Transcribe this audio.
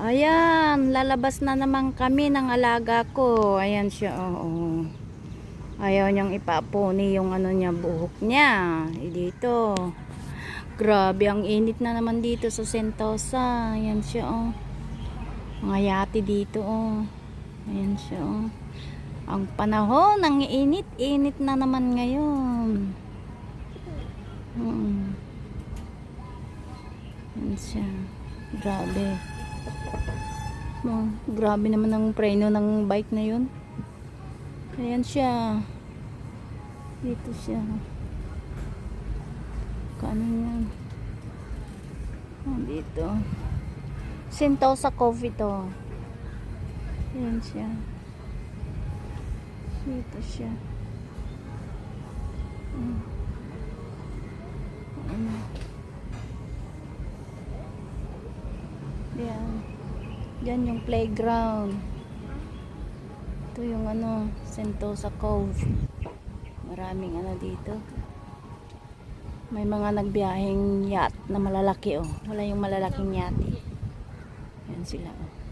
Ayan, lalabas na naman kami ng alaga ko. Ayan siya, oo. Ayaw niyang ipapuni yung ano niya, buhok niya. Dito. Grabe, ang init na naman dito sa Sentosa. Ayan siya, oh. Mga yate dito, oh. Ayan siya, oh. Ang panahon, ang init na naman ngayon. Ayan siya. Grabe. Oh, grabe naman ang preno ng bike na yun. Ayan siya. Dito siya. Kaano yan? Oh, dito. Sentosa Coffee to. Ayan siya. Dito siya. Ayan. Diyan yung playground. Ito yung ano, Sentosa Cove. Maraming ano dito. May mga nagbiyaheng yacht na malalaki, oh. Wala yung malalaking yacht. Ayan sila, oh.